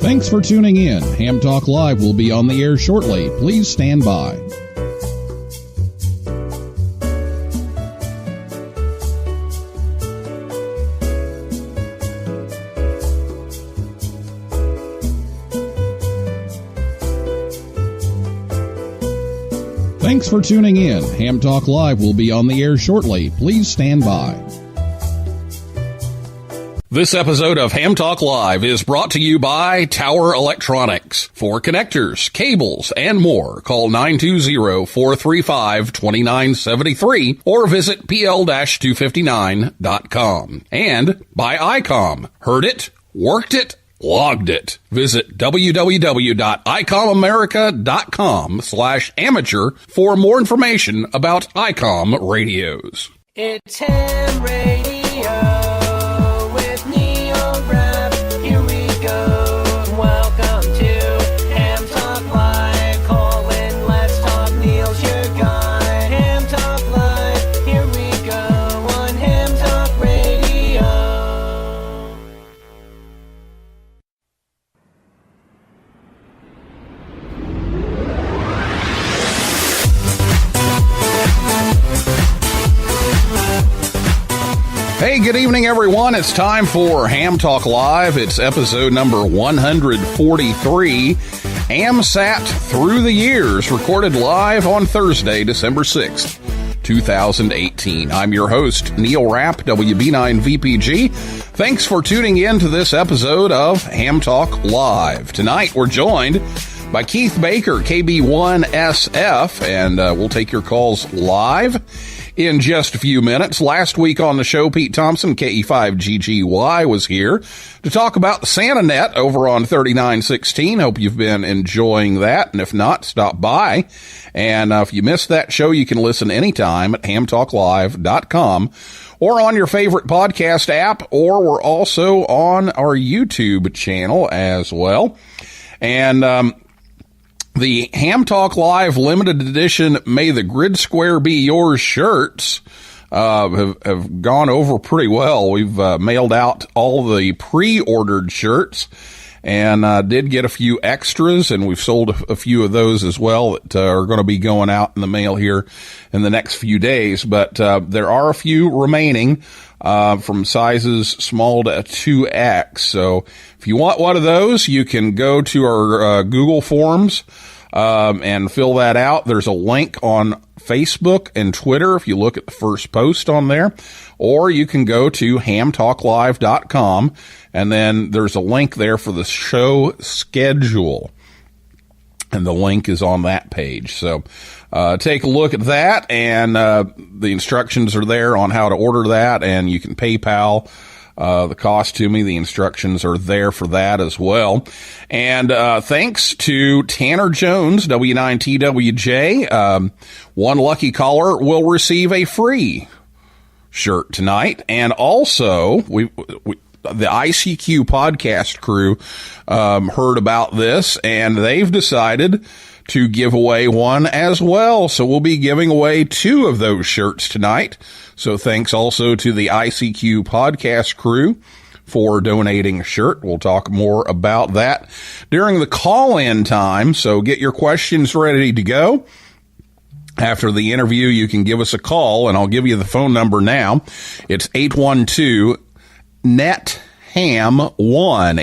Thanks for tuning in. Ham Talk Live will be on the air shortly. Please stand by. Thanks for tuning in. Ham Talk Live will be on the air shortly. Please stand by. This episode of Ham Talk Live is brought to you by Tower Electronics. For connectors, cables, and more, call 920-435-2973 or visit pl-259.com. And by ICOM. Heard it, worked it, logged it. Visit www.icomamerica.com/amateur for more information about ICOM radios. It's Ham Radio. Hey, good evening, everyone. It's time for Ham Talk Live. It's episode number 143, Amsat Through the Years, recorded live on Thursday, December 6th, 2018. I'm your host, Neil Rapp, WB9VPG. Thanks for tuning in to this episode of Ham Talk Live. Tonight, we're joined by Keith Baker, KB1SF, and we'll take your calls live in just a few minutes. Last week on the show, Pete Thompson, KE5GGY, was here to talk about the SantaNet over on 3916. Hope you've been enjoying that, and if not, stop by. And if you missed that show, you can listen anytime at hamtalklive.com or on your favorite podcast app, or we're also on our YouTube channel as well. And the Ham Talk Live limited edition May the Grid Square Be Yours shirts have gone over pretty well. We've mailed out all the pre-ordered shirts and did get a few extras, and we've sold a few of those as well that are going to be going out in the mail here in the next few days. But there are a few remaining from sizes small to 2X. So if you want one of those, you can go to our Google Forms and fill that out. There's a link on Facebook and Twitter if you look at the first post on there, or you can go to hamtalklive.com, and then there's a link there for the show schedule, and the link is on that page. So take a look at that, and the instructions are there on how to order that, and you can PayPal the cost to me. The instructions are there for that as well. And thanks to Tanner Jones, W9TWJ, one lucky caller will receive a free shirt tonight. And also, the ICQ podcast crew heard about this, and they've decided to give away one as well. So we'll be giving away 2 of those shirts tonight. So thanks also to the ICQ podcast crew for donating a shirt. We'll talk more about that during the call-in time. So get your questions ready to go. After the interview, you can give us a call, and I'll give you the phone number now. It's 812-NET Ham1,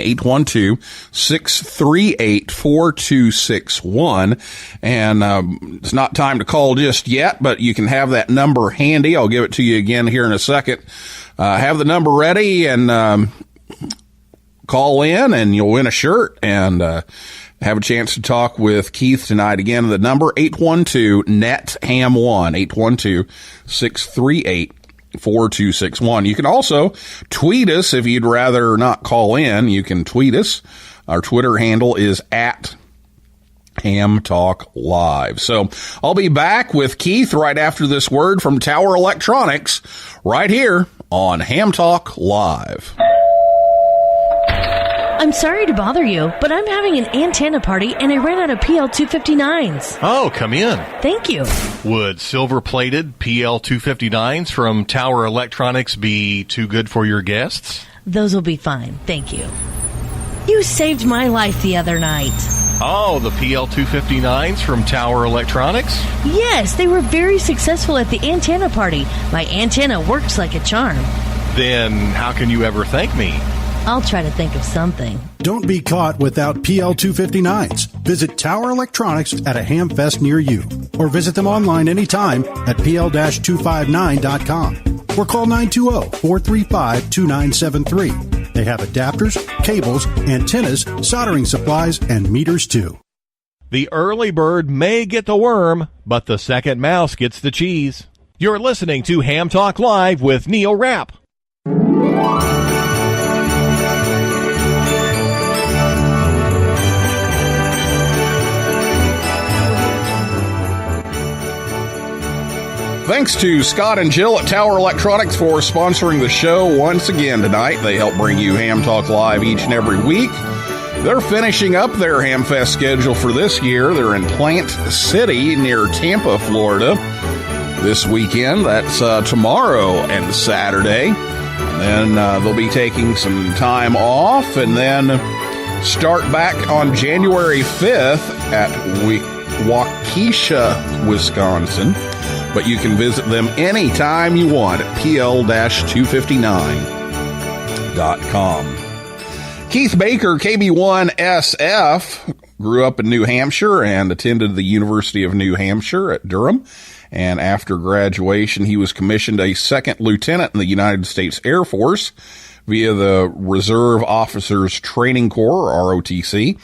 812-638-4261. And it's not time to call just yet, but you can have that number handy. I'll give it to you again here in a second. Have the number ready and call in, and you'll win a shirt and have a chance to talk with Keith tonight. Again, the number 812-NET-HAM1, 812-638-4261. You can also tweet us if you'd rather not call in. You can tweet us. Our Twitter handle is @HamTalkLive. So I'll be back with Keith right after this word from Tower Electronics right here on Ham Talk Live. I'm sorry to bother you, but I'm having an antenna party and I ran out of PL259s. Oh, come in. Thank you. Would silver-plated PL259s from Tower Electronics be too good for your guests? Those will be fine. Thank you. You saved my life the other night. Oh, the PL259s from Tower Electronics? Yes, they were very successful at the antenna party. My antenna works like a charm. Then how can you ever thank me? I'll try to think of something. Don't be caught without PL259s. Visit Tower Electronics at a ham fest near you, or visit them online anytime at pl-259.com or call 920-435-2973. They have adapters, cables, antennas, soldering supplies, and meters too. The early bird may get the worm, but the second mouse gets the cheese. You're listening to Ham Talk Live with Neil Rapp. Thanks to Scott and Jill at Tower Electronics for sponsoring the show once again tonight. They help bring you Ham Talk Live each and every week. They're finishing up their Hamfest schedule for this year. They're in Plant City near Tampa, Florida this weekend. That's tomorrow and Saturday. Then they'll be taking some time off and then start back on January 5th at Waukesha, Wisconsin. But you can visit them anytime you want at pl-259.com. Keith Baker, KB1SF, grew up in New Hampshire and attended the University of New Hampshire at Durham. And after graduation, he was commissioned a second lieutenant in the United States Air Force via the Reserve Officers Training Corps, ROTC.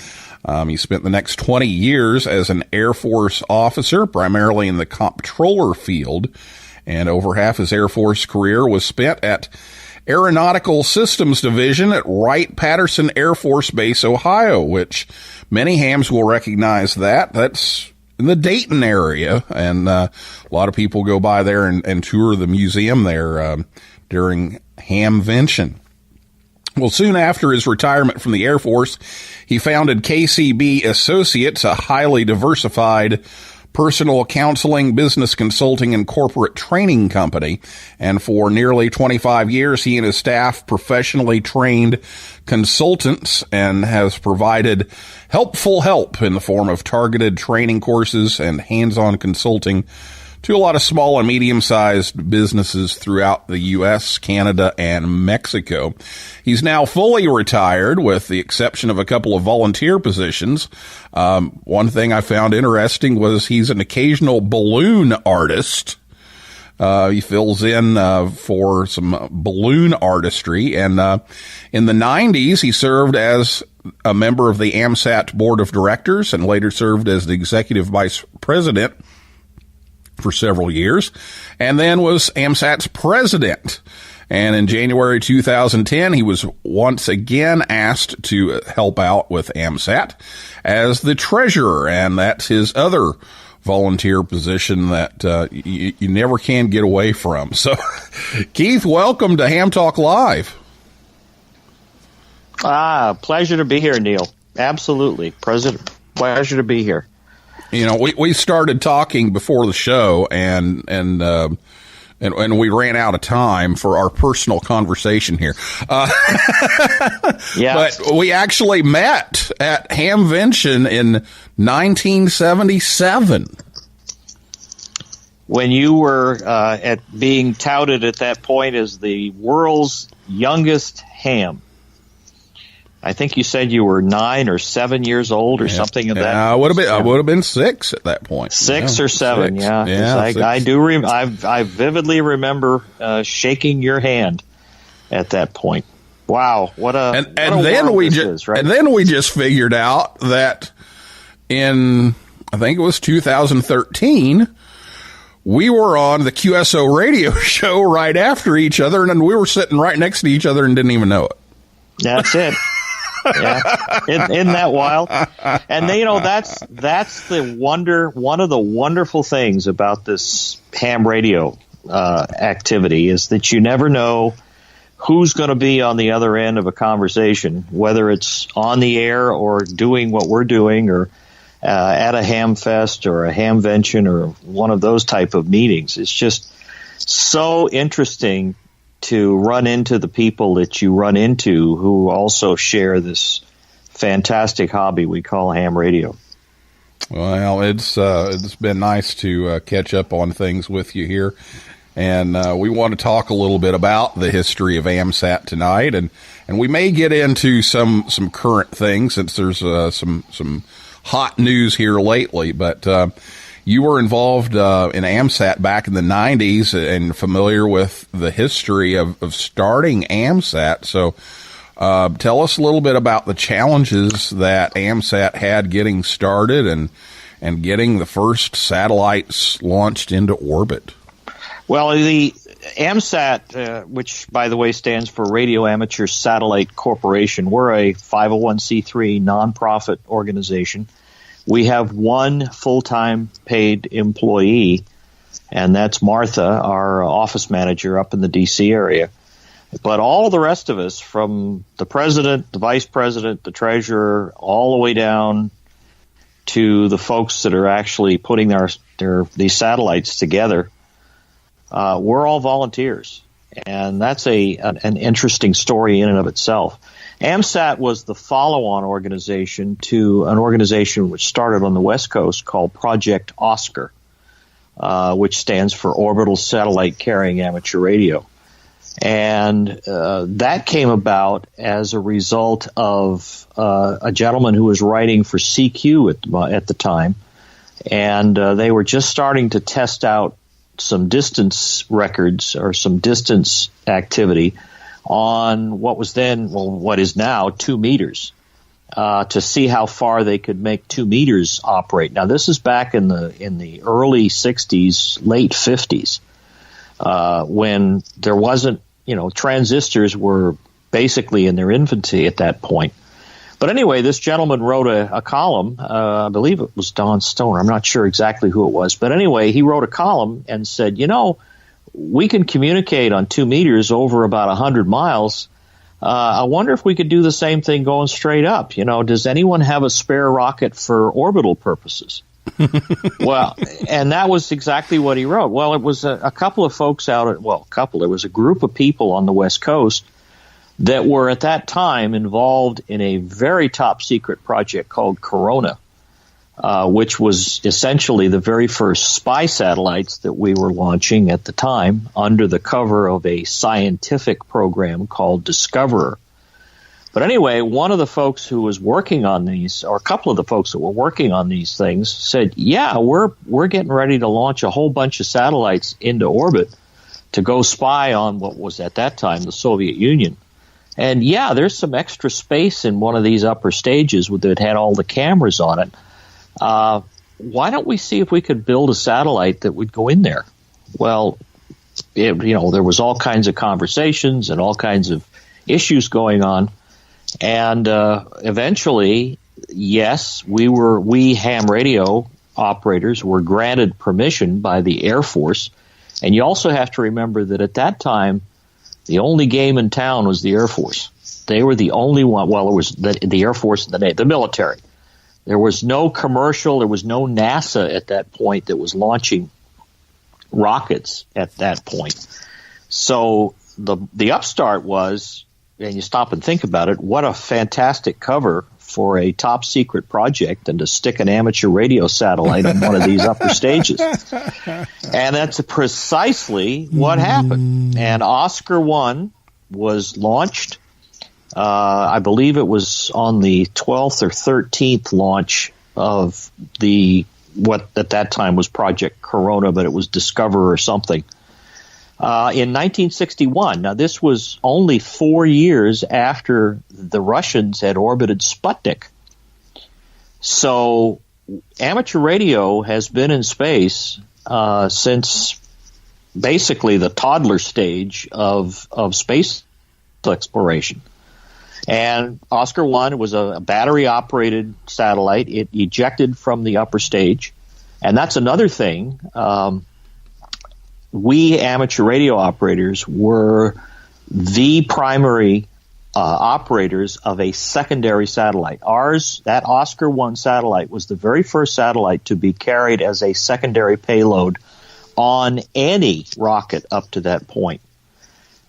He spent the next 20 years as an Air Force officer, primarily in the comptroller field, and over half his Air Force career was spent at Aeronautical Systems Division at Wright-Patterson Air Force Base, Ohio, which many hams will recognize that. That's in the Dayton area, and a lot of people go by there and tour the museum there during Hamvention. Well, soon after his retirement from the Air Force, he founded KCB Associates, a highly diversified personal counseling, business consulting, and corporate training company. And for nearly 25 years, he and his staff professionally trained consultants and has provided helpful help in the form of targeted training courses and hands-on consulting to a lot of small and medium-sized businesses throughout the U.S., Canada, and Mexico. He's now fully retired with the exception of a couple of volunteer positions. One thing I found interesting was he's an occasional balloon artist. He fills in for some balloon artistry. And in the 90s, he served as a member of the Amsat board of directors and later served as the executive vice president for several years, and then was Amsat's president. And in January 2010, he was once again asked to help out with Amsat as the treasurer, and that's his other volunteer position that you never can get away from. So, Keith, welcome to Ham Talk Live. Pleasure to be here, Neil. Absolutely. Pleasure to be here. You know, we started talking before the show, and we ran out of time for our personal conversation here. Yes. But we actually met at Hamvention in 1977. When you were being touted at that point as the world's youngest ham. I think you said you were 9 or 7 years old or something of that. I would have been 6 at that point. 6 or 7, 6. yeah. I do. I vividly remember shaking your hand at that point. Wow, what a then we just figured out that in I think it was 2013. We were on the QSO radio show right after each other, and then we were sitting right next to each other and didn't even know it. That's it. Yeah, isn't that wild? And that's the one of the wonderful things about this ham radio activity is that you never know who's going to be on the other end of a conversation, whether it's on the air or doing what we're doing, or at a ham fest or a hamvention or one of those type of meetings. It's just so interesting to run into the people that you run into who also share this fantastic hobby we call ham radio. Well, it's been nice to catch up on things with you here, and we want to talk a little bit about the history of Amsat tonight, and we may get into some current things since there's some hot news here lately. But you were involved in Amsat back in the 90s and familiar with the history of starting Amsat. So tell us a little bit about the challenges that Amsat had getting started and getting the first satellites launched into orbit. Well, the Amsat, which, by the way, stands for Radio Amateur Satellite Corporation, we're a 501c3 nonprofit organization. We have one full-time paid employee, and that's Martha, our office manager up in the D.C. area. But all the rest of us, from the president, the vice president, the treasurer, all the way down to the folks that are actually putting these satellites together, we're all volunteers. And that's an interesting story in and of itself. Amsat was the follow-on organization to an organization which started on the West Coast called Project Oscar, which stands for Orbital Satellite Carrying Amateur Radio. And that came about as a result of a gentleman who was writing for CQ at the time, and they were just starting to test out some distance records or some distance activity on what is now 2 meters, to see how far they could make 2 meters operate. Now, this is back in the early 60s, late 50s. When there wasn't, transistors were basically in their infancy at that point. But anyway, this gentleman wrote a column, I believe it was Don Stoner, I'm not sure exactly who it was, but anyway, he wrote a column and said, we can communicate on 2 meters over about 100 miles. I wonder if we could do the same thing going straight up. Does anyone have a spare rocket for orbital purposes? Well, and that was exactly what he wrote. Well, it was a couple of folks there was a group of people on the West Coast that were at that time involved in a very top secret project called Corona, which was essentially the very first spy satellites that we were launching at the time under the cover of a scientific program called Discoverer. But anyway, one of the folks who was working on these, or a couple of the folks that were working on these things, said, yeah, we're getting ready to launch a whole bunch of satellites into orbit to go spy on what was at that time the Soviet Union. And yeah, there's some extra space in one of these upper stages that had all the cameras on it. Why don't we see if we could build a satellite that would go in there? Well, there was all kinds of conversations and all kinds of issues going on. And eventually, yes, we ham radio operators were granted permission by the Air Force. And you also have to remember that at that time, the only game in town was the Air Force. They were the only one. Well, it was the Air Force and the military. There was no commercial. There was no NASA at that point that was launching rockets at that point. So the upstart was, and you stop and think about it, what a fantastic cover for a top secret project and to stick an amateur radio satellite on one of these upper stages. And that's precisely what happened. And Oscar 1 was launched. I believe it was on the 12th or 13th launch of what at that time was Project Corona, but it was Discover or something. In 1961. Now, this was only 4 years after the Russians had orbited Sputnik. So amateur radio has been in space since basically the toddler stage of space exploration. And Oscar 1 was a battery-operated satellite. It ejected from the upper stage. And that's another thing. We amateur radio operators were the primary operators of a secondary satellite. Ours, that Oscar 1 satellite, was the very first satellite to be carried as a secondary payload on any rocket up to that point.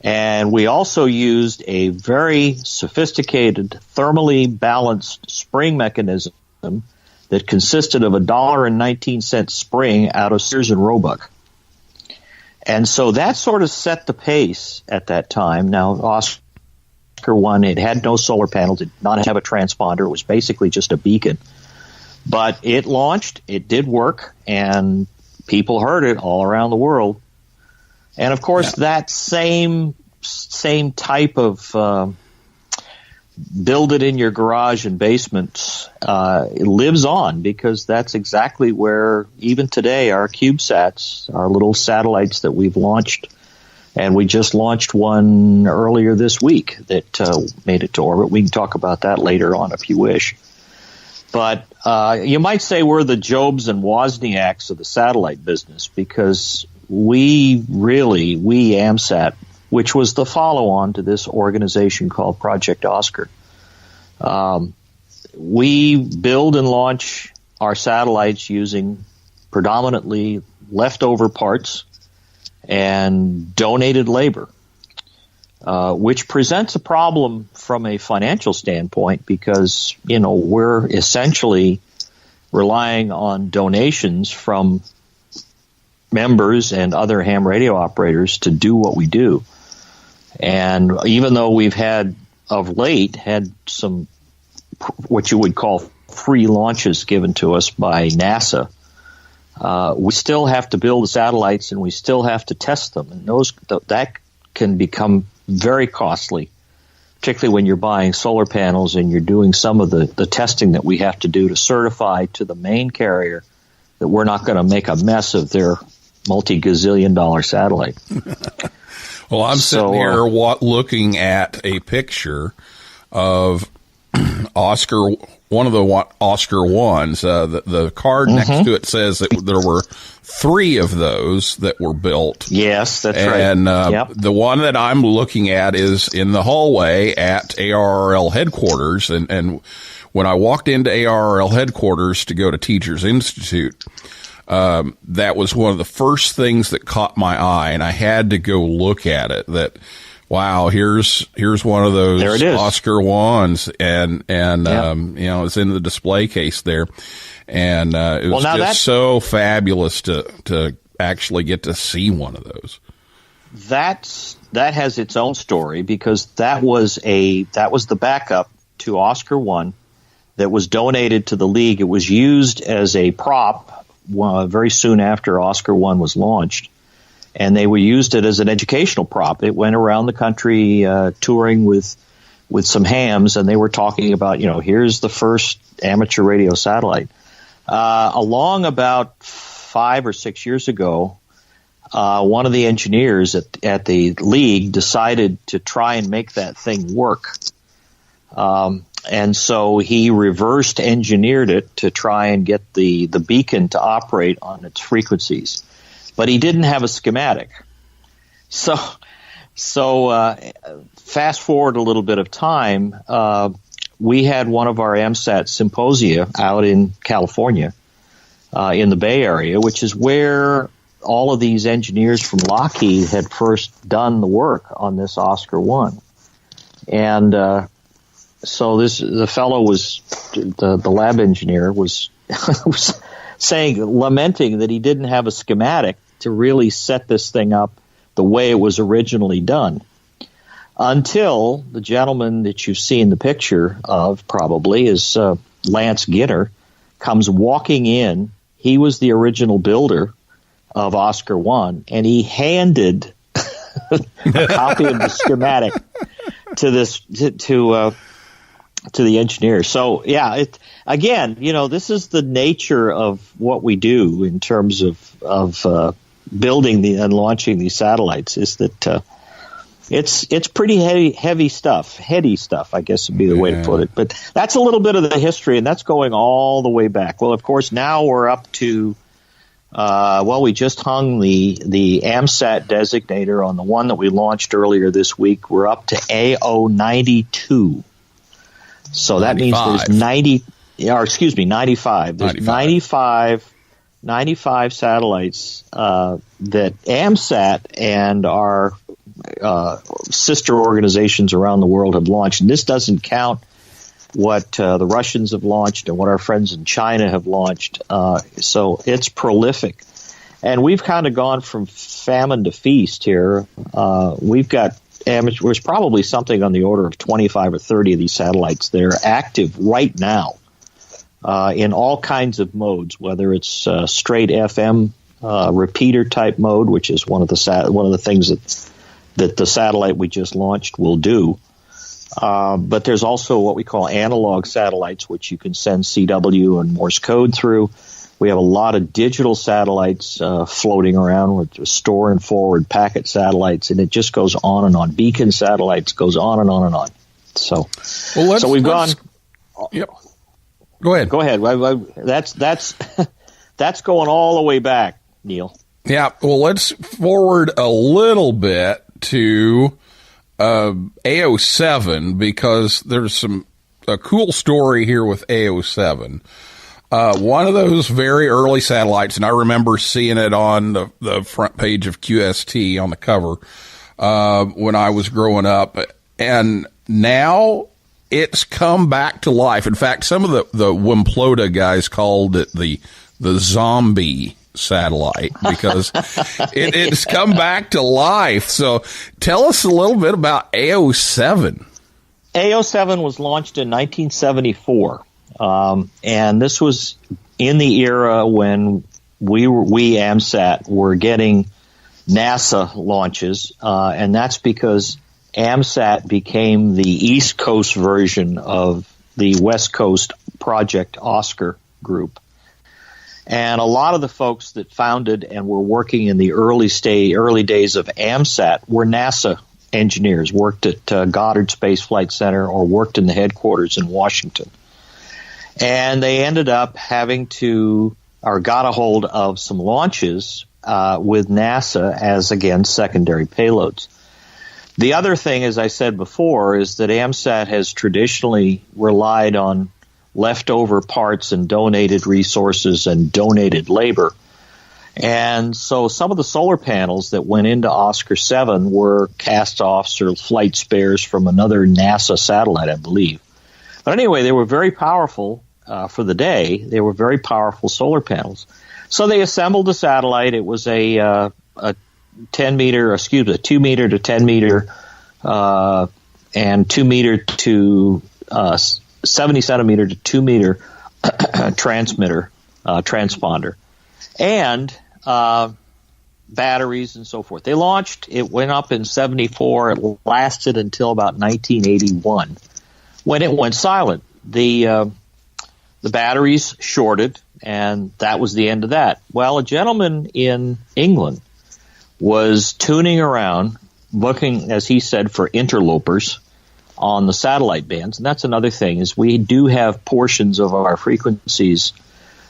And we also used a very sophisticated thermally balanced spring mechanism that consisted of a $1.19 spring out of Sears and Roebuck. And so that sort of set the pace at that time. Now, Oscar 1, it had no solar panels, it did not have a transponder, it was basically just a beacon. But it launched, it did work, and people heard it all around the world. And of course, that same type of build it in your garage and basement it lives on, because that's exactly where even today our Cubesats, our little satellites that we've launched, and we just launched one earlier this week that made it to orbit. We can talk about that later on if you wish. But you might say we're the Jobs and Wozniaks of the satellite business, because we Amsat, which was the follow-on to this organization called Project Oscar, we build and launch our satellites using predominantly leftover parts and donated labor, which presents a problem from a financial standpoint, because, we're essentially relying on donations from members and other ham radio operators to do what we do. And even though we've had some what you would call free launches given to us by NASA, we still have to build the satellites and we still have to test them. And that can become very costly, particularly when you're buying solar panels and you're doing some of the testing that we have to do to certify to the main carrier that we're not going to make a mess of their multi-gazillion-dollar satellite. Well, I'm sitting here looking at a picture of Oscar, one of the Oscar ones. The card next to it says that there were 3 of those that were built. Yes, that's right. And the one that I'm looking at is in the hallway at ARRL headquarters. And when I walked into ARRL headquarters to go to Teachers Institute, that was one of the first things that caught my eye, and I had to go look at it. That, wow, here's one of those Oscar wands, and it's in the display case there, and it was just so fabulous to actually get to see one of those. That has its own story, because that was the backup to Oscar 1 that was donated to the League. It was used as a prop very soon after Oscar 1 was launched, and they used it as an educational prop. It went around the country touring with some hams, and they were talking about, here's the first amateur radio satellite. Along about 5 or 6 years ago, one of the engineers at the League decided to try and make that thing work. And so he reversed engineered it to try and get the beacon to operate on its frequencies. But he didn't have a schematic. So fast forward a little bit of time, we had one of our Amsat symposia out in California, in the Bay Area, which is where all of these engineers from Lockheed had first done the work on this Oscar 1. And so the fellow the lab engineer was lamenting that he didn't have a schematic to really set this thing up the way it was originally done, until the gentleman that you've seen the picture of probably is Lance Ginner comes walking in. He was the original builder of Oscar 1, and he handed a copy of the schematic to the engineer. So, yeah, this is the nature of what we do in terms of building and launching these satellites, is that it's pretty heady stuff, I guess would be the way to put it. But that's a little bit of the history, and that's going all the way back. Well, of course, now we're up to, we just hung the Amsat designator on the one that we launched earlier this week. We're up to AO92. So that means there's 95. There's 95 satellites that Amsat and our sister organizations around the world have launched. And this doesn't count what the Russians have launched and what our friends in China have launched. So it's prolific. And we've kind of gone from famine to feast here. We've got there's probably something on the order of 25 or 30 of these satellites that are active right now in all kinds of modes, whether it's straight FM repeater type mode, which is one of the things that the satellite we just launched will do. But there's also what we call analog satellites, which you can send CW and Morse code through. We have a lot of digital satellites floating around with store and forward packet satellites, and it just goes on and on. Beacon satellites goes on and on and on. So, we've gone. Yep. Go ahead. Go ahead. That's going all the way back, Neil. Yeah. Well, let's forward a little bit to AO7, because there's a cool story here with AO7. One of those very early satellites, and I remember seeing it on the front page of QST on the cover when I was growing up, and now it's come back to life. In fact, some of the Wimplota guys called it the zombie satellite because it's come back to life. So tell us a little bit about AO7. AO7 was launched in 1974. And this was in the era when we Amsat were getting NASA launches, and that's because Amsat became the East Coast version of the West Coast Project Oscar group. And a lot of the folks that founded and were working in the early days of Amsat were NASA engineers, worked at Goddard Space Flight Center or worked in the headquarters in Washington. And they ended up got a hold of some launches with NASA as, again, secondary payloads. The other thing, as I said before, is that Amsat has traditionally relied on leftover parts and donated resources and donated labor. And so some of the solar panels that went into Oscar 7 were cast-offs or flight spares from another NASA satellite, I believe. But anyway, they were very powerful for the day. They were very powerful solar panels. So they assembled a satellite. It was a 2 meter to 10 meter, and 2 meter to 70 centimeter to 2 meter transponder, and batteries and so forth. They launched. It went up in 74. It lasted until about 1981. When it went silent, the batteries shorted, and that was the end of that. Well, a gentleman in England was tuning around, looking, as he said, for interlopers on the satellite bands. And that's another thing, is we do have portions of our frequencies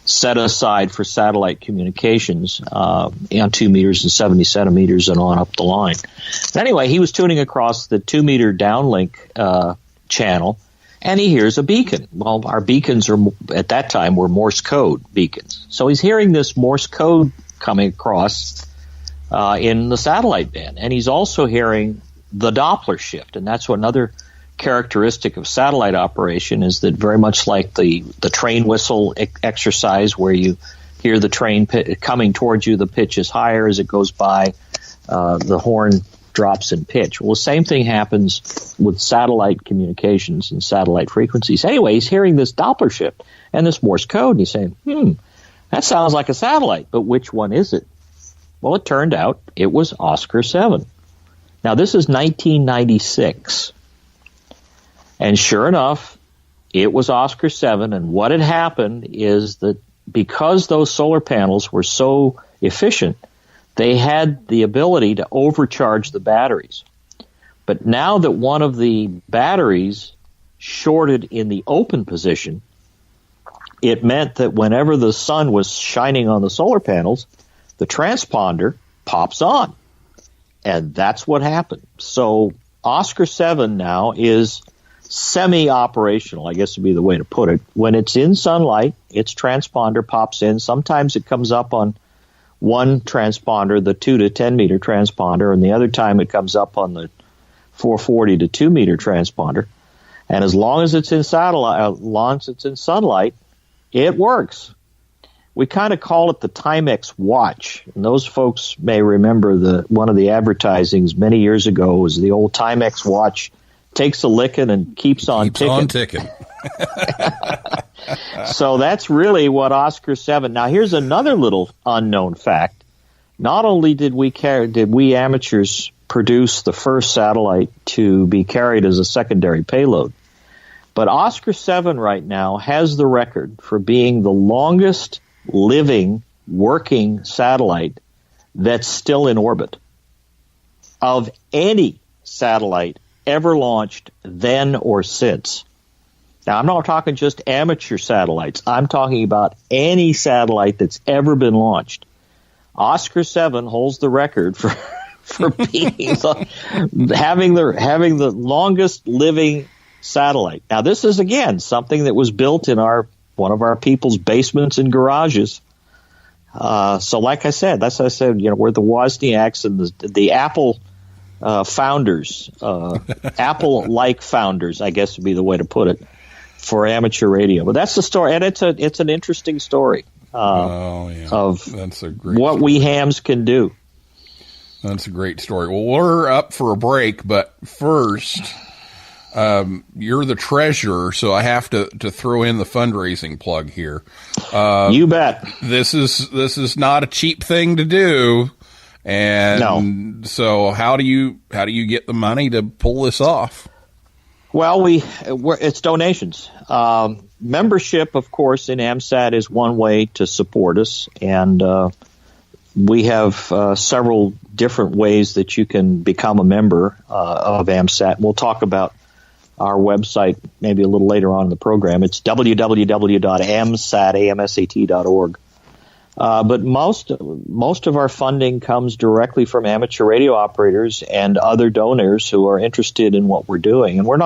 set aside for satellite communications on 2 meters and 70 centimeters and on up the line. But anyway, he was tuning across the 2 meter downlink channel, and he hears a beacon. Well, our beacons at that time were Morse code beacons. So he's hearing this Morse code coming across in the satellite band. And he's also hearing the Doppler shift. And that's another characteristic of satellite operation, is that very much like the train whistle exercise, where you hear the train coming towards you, the pitch is higher as it goes by, the horn drops in pitch. Well, the same thing happens with satellite communications and satellite frequencies. Anyway, he's hearing this Doppler shift and this Morse code, and he's saying, that sounds like a satellite, but which one is it? Well, it turned out it was Oscar 7. Now, this is 1996. And sure enough, it was Oscar 7, and what had happened is that because those solar panels were so efficient, they had the ability to overcharge the batteries. But now that one of the batteries shorted in the open position, it meant that whenever the sun was shining on the solar panels, the transponder pops on. And that's what happened. So Oscar 7 now is semi-operational, I guess would be the way to put it. When it's in sunlight, its transponder pops in. Sometimes it comes up on one transponder, the 2 to 10 meter transponder, and the other time it comes up on the 440 to 2 meter transponder. And as long as it's in sunlight, it works. We kind of call it the Timex watch. And those folks may remember one of the advertisings many years ago was the old Timex watch. Takes a licking and keeps on ticking. So that's really what Oscar 7. Now here's another little unknown fact. Not only did we amateurs produce the first satellite to be carried as a secondary payload, but Oscar 7 right now has the record for being the longest living working satellite that's still in orbit of any satellite ever launched then or since. Now, I'm not talking just amateur satellites. I'm talking about any satellite that's ever been launched. Oscar 7 holds the record for being having the longest living satellite. Now, this is, again, something that was built in one of our people's basements and garages. So like I said, we're the Wozniaks and the Apple founders, Apple-like founders, I guess would be the way to put it, for amateur radio. But that's the story, and it's an interesting story of what we hams can do. That's a great story. Well, we're up for a break, but first, you're the treasurer, so I have to throw in the fundraising plug here. You bet. This is not a cheap thing to do. And so how do you get the money to pull this off? Well, it's donations. Membership, of course, in Amsat is one way to support us, and we have several different ways that you can become a member of Amsat. We'll talk about our website maybe a little later on in the program. It's www.amsat.org. But most of our funding comes directly from amateur radio operators and other donors who are interested in what we're doing. And we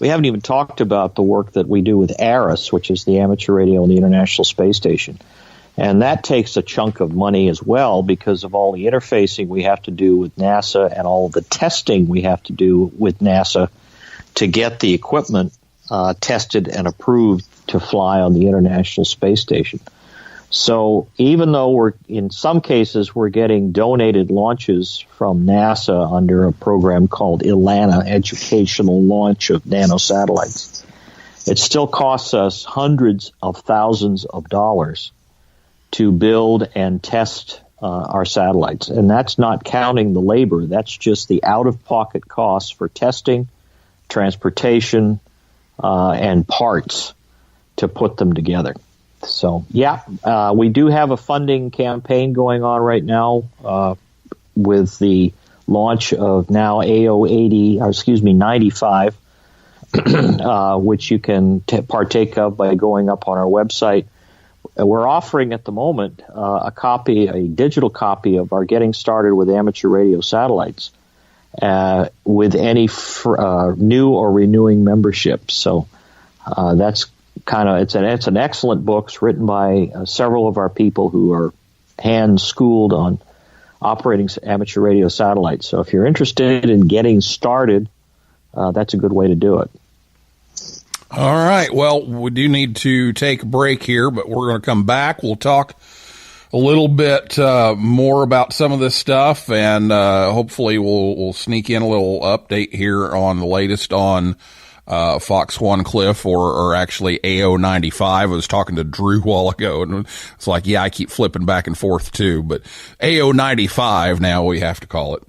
haven't even talked about the work that we do with ARIS, which is the amateur radio on the International Space Station. And that takes a chunk of money as well because of all the interfacing we have to do with NASA and all of the testing we have to do with NASA to get the equipment tested and approved to fly on the International Space Station. So even though in some cases we're getting donated launches from NASA under a program called ELANA, Educational Launch of Nanosatellites, it still costs us hundreds of thousands of dollars to build and test our satellites. And that's not counting the labor. That's just the out-of-pocket costs for testing, transportation, and parts to put them together. So, we do have a funding campaign going on right now with the launch of now AO 95, which you can partake of by going up on our website. We're offering at the moment a digital copy of our Getting Started with Amateur Radio Satellites with any new or renewing membership. So that's it's an excellent book. It's written by several of our people who are hand-schooled on operating amateur radio satellites. So if you're interested in getting started, that's a good way to do it. All right. Well, we do need to take a break here, but we're going to come back. We'll talk a little bit more about some of this stuff, and hopefully we'll sneak in a little update here on the latest on Fox One Cliff, or actually AO95. I was talking to Drew a while ago, and it's like, I keep flipping back and forth too, but AO95 now we have to call it.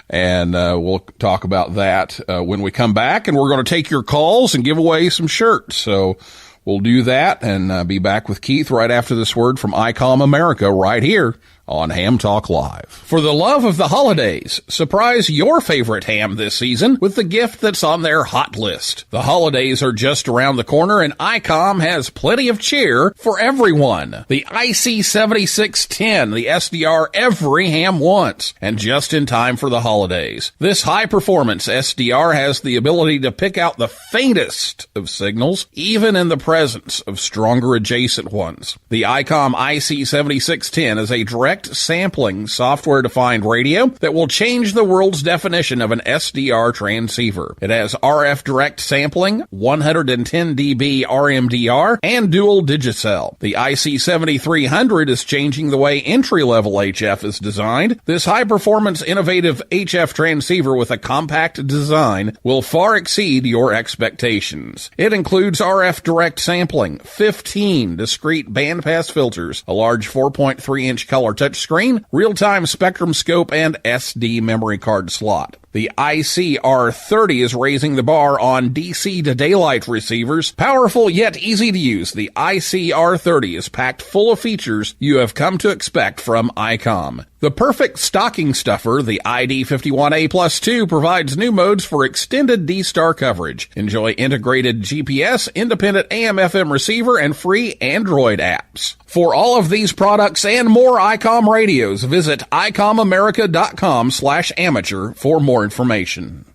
And we'll talk about that when we come back, and we're going to take your calls and give away some shirts. So we'll do that and be back with Keith right after this word from ICOM America right here on Ham Talk Live. For the love of the holidays, surprise your favorite ham this season with the gift that's on their hot list. The holidays are just around the corner, and ICOM has plenty of cheer for everyone. The IC7610, the SDR every ham wants, and just in time for the holidays. This high-performance SDR has the ability to pick out the faintest of signals, even in the presence of stronger adjacent ones. The ICOM IC7610 is a direct sampling software-defined radio that will change the world's definition of an SDR transceiver. It has RF direct sampling, 110 dB RMDR, and dual digicell. The IC7300 is changing the way entry-level HF is designed. This high-performance innovative HF transceiver with a compact design will far exceed your expectations. It includes RF direct sampling, 15 discrete bandpass filters, a large 4.3-inch color touchscreen, real-time spectrum scope, and SD memory card slot. The ICR30 is raising the bar on DC to daylight receivers. Powerful yet easy to use, the ICR30 is packed full of features you have come to expect from ICOM. The perfect stocking stuffer, the ID51A Plus 2, provides new modes for extended D-Star coverage. Enjoy integrated GPS, independent AM/FM receiver, and free Android apps. For all of these products and more ICOM radios, visit icomamerica.com/amateur for more information.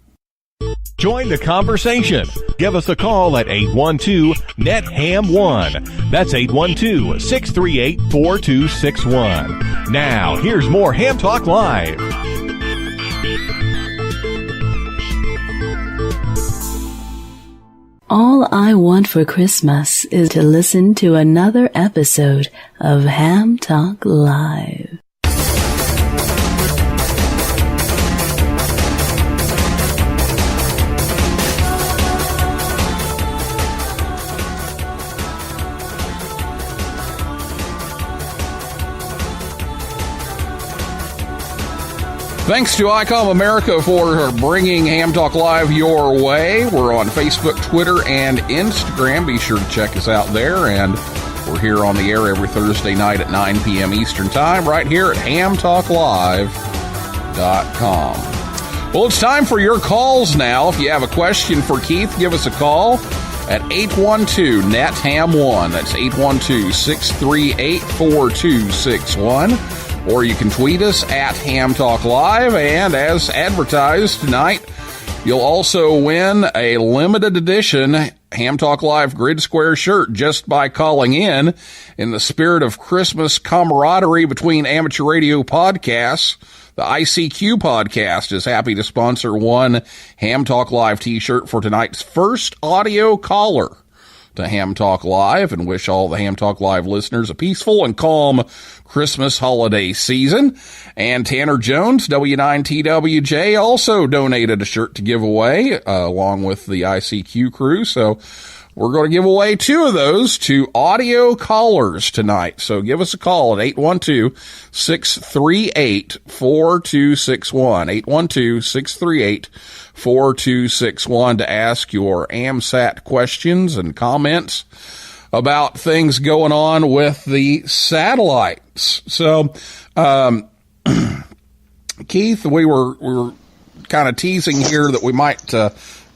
Join the conversation. Give us a call at 812-NET-HAM1. That's 812-638-4261. Now, here's more Ham Talk Live. All I want for Christmas is to listen to another episode of Ham Talk Live. Thanks to ICOM America for bringing Ham Talk Live your way. We're on Facebook, Twitter, and Instagram. Be sure to check us out there. And we're here on the air every Thursday night at 9 p.m. Eastern Time, right here at hamtalklive.com. Well, it's time for your calls now. If you have a question for Keith, give us a call at 812-NET-HAM1. That's 812-638-4261. Or you can tweet us at Ham Talk Live, and as advertised tonight, you'll also win a limited edition Ham Talk Live Grid Square shirt just by calling in the spirit of Christmas camaraderie between amateur radio podcasts. The ICQ podcast is happy to sponsor one Ham Talk Live t-shirt for tonight's first audio caller to Ham Talk Live, and wish all the Ham Talk Live listeners a peaceful and calm Christmas holiday season. And Tanner Jones, W9TWJ, also donated a shirt to give away, along with the ICQ crew. So we're going to give away two of those to audio callers tonight. So give us a call at 812-638-4261, 812-638-4261 to ask your Amsat questions and comments about things going on with the satellites. So, Keith, we were kind of teasing here that we might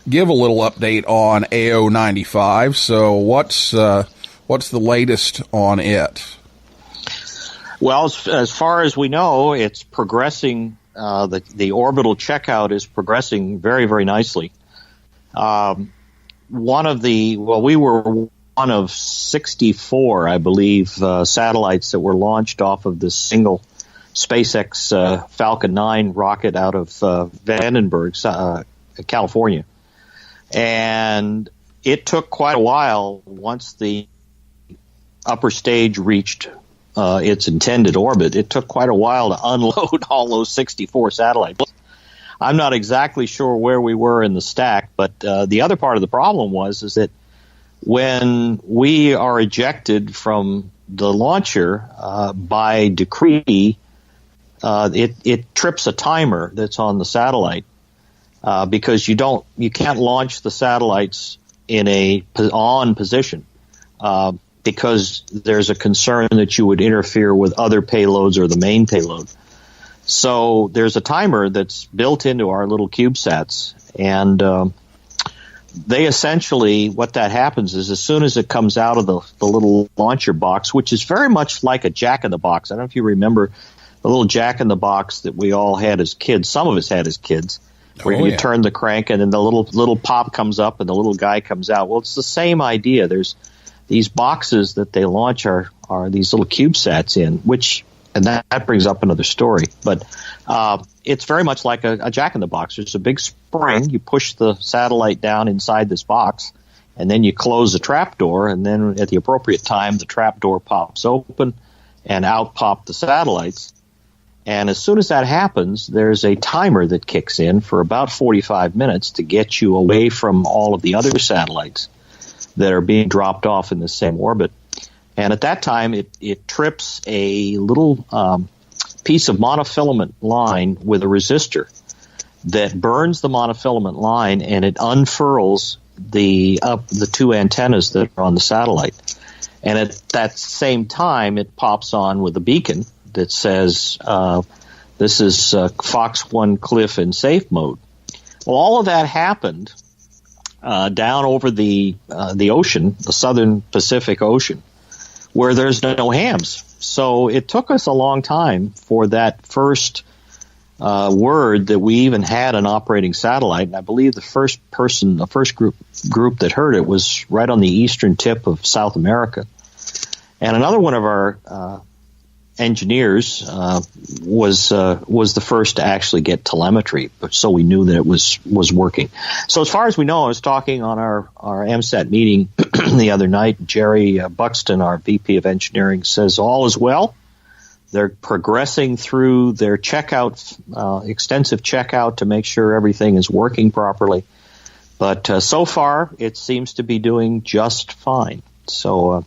give a little update on AO95. So what's the latest on it? Well, as far as we know, it's progressing. The orbital checkout is progressing very, very nicely. We were one of 64, I believe, satellites that were launched off of this single SpaceX Falcon 9 rocket out of Vandenberg, California. And it took quite a while once the upper stage reached its intended orbit. It took quite a while to unload all those 64 satellites. I'm not exactly sure where we were in the stack, but the other part of the problem is that when we are ejected from the launcher by decree, it trips a timer that's on the satellite. Because you can't launch the satellites in a on position, because there's a concern that you would interfere with other payloads or the main payload. So there's a timer that's built into our little CubeSats, and they essentially, what that happens is as soon as it comes out of the little launcher box, which is very much like a jack-in-the-box. I don't know if you remember the little jack-in-the-box that we all had as kids. Some of us had as kids. Where you turn the crank and then the little pop comes up and the little guy comes out. Well, it's the same idea. There's these boxes that they launch are these little CubeSats in, and that brings up another story. But it's very much like a jack-in-the-box. There's a big spring. You push the satellite down inside this box, and then you close the trapdoor, and then at the appropriate time, the trapdoor pops open, and out pop the satellites. And as soon as that happens, there's a timer that kicks in for about 45 minutes to get you away from all of the other satellites that are being dropped off in the same orbit. And at that time, it trips a little piece of monofilament line with a resistor that burns the monofilament line, and it unfurls the two antennas that are on the satellite. And at that same time, it pops on with a beacon that says, this is Fox 1 Cliff in safe mode. Well, all of that happened down over the ocean, the southern Pacific Ocean, where there's no hams. So it took us a long time for that first word that we even had an operating satellite. And I believe the first group that heard it was right on the eastern tip of South America. And another one of our engineers was the first to actually get telemetry, so we knew that it was working. So as far as we know, I was talking on our Amsat meeting the other night. Jerry Buxton, our VP of Engineering, says all is well. They're progressing through their extensive checkout to make sure everything is working properly. But so far, it seems to be doing just fine. So.